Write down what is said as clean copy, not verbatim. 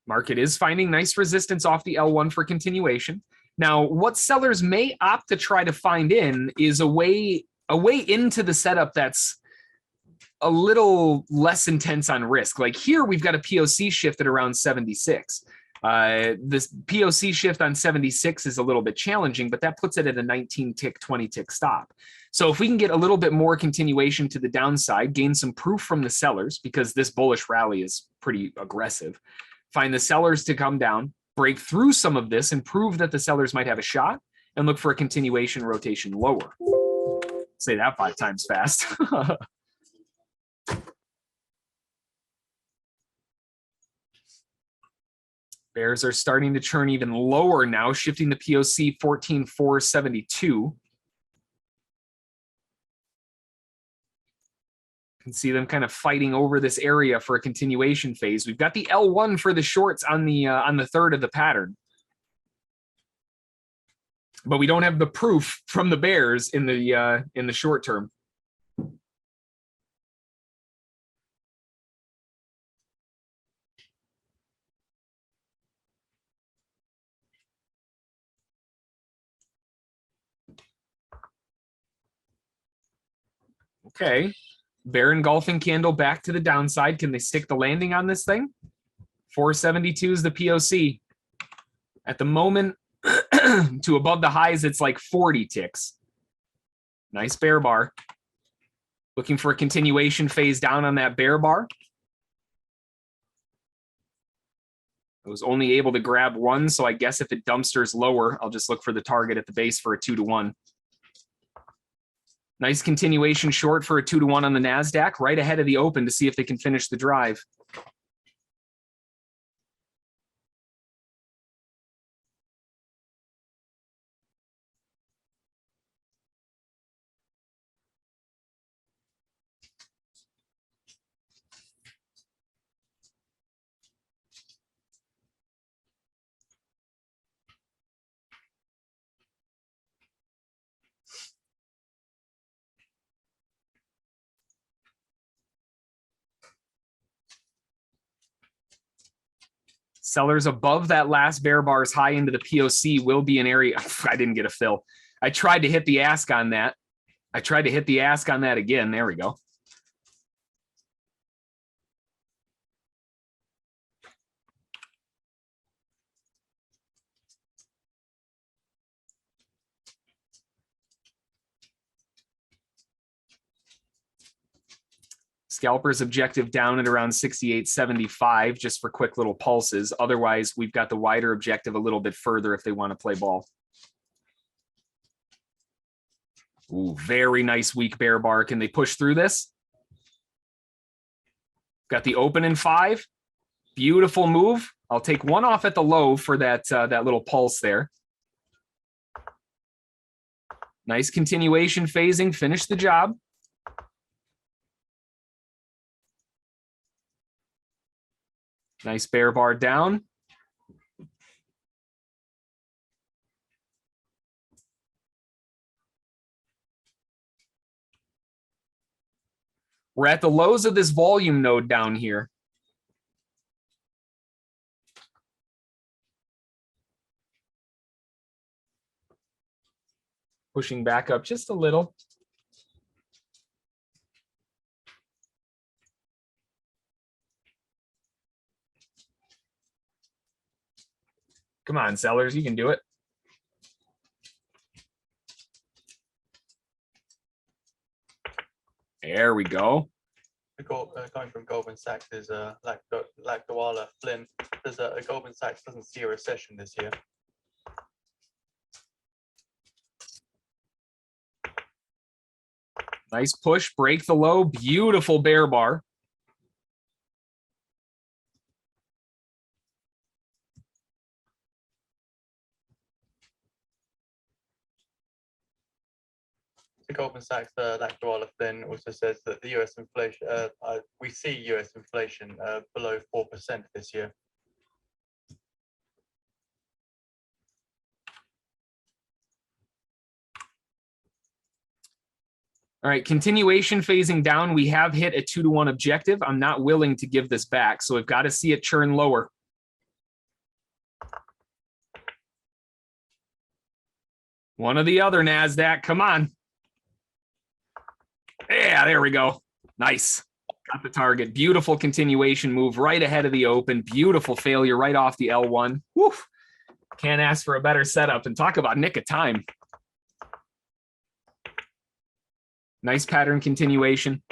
Market is finding nice resistance off the L1 for continuation. Now, what sellers may opt to try to find in is a way into the setup that's a little less intense on risk. Like here, we've got a POC shift at around 76. This POC shift on 76 is a little bit challenging, but that puts it at a 19 tick, 20 tick stop. So if we can get a little bit more continuation to the downside, gain some proof from the sellers, because this bullish rally is pretty aggressive, find the sellers to come down, break through some of this and prove that the sellers might have a shot, and look for a continuation rotation lower. Say that 5 times fast. Bears are starting to turn even lower now, shifting the POC 14,472. Can see them kind of fighting over this area for a continuation phase. We've got the L1 for the shorts on the third of the pattern, but we don't have the proof from the bears in the short term. Okay, bear engulfing candle back to the downside. Can they stick the landing on this thing? 472 is the POC. At the moment, to above the highs, it's like 40 ticks. Nice bear bar. Looking for a continuation phase down on that bear bar. I was only able to grab one, so I guess if it dumpsters lower, I'll just look for the target at the base for a 2-to-1. Nice continuation short for a 2-to-1 on the NASDAQ, right ahead of the open to see if they can finish the drive. Sellers above that last bear bar's high into the POC will be an area. I didn't get a fill. I tried to hit the ask on that. I tried to hit the ask on that again. There we go. Scalpers objective down at around 68.75 just for quick little pulses. Otherwise, we've got the wider objective a little bit further if they want to play ball. Ooh, very nice weak bear bar. Can they push through this? Got the open in 5. Beautiful move. I'll take one off at the low for that, that little pulse there. Nice continuation phasing. Finish the job. Nice bear bar down. We're at the lows of this volume node down here. Pushing back up just a little. Come on, sellers, you can do it. There we go. Coming from Goldman Sachs is Lacdawala Flynn. There's a Goldman Sachs doesn't see a recession this year. Nice push, break the low, beautiful bear bar. The Goldman Sachs Lacdawala Flynn also says that the U.S. inflation, we see U.S. inflation below 4% this year. All right, continuation phasing down. We have hit a 2-to-1 objective. I'm not willing to give this back, so we've got to see it churn lower. One or the other, NASDAQ. Come on. Yeah, there we go. Nice. Got the target. Beautiful continuation move right ahead of the open. Beautiful failure right off the L1. Woo. Can't ask for a better setup. And talk about nick of time. Nice pattern continuation.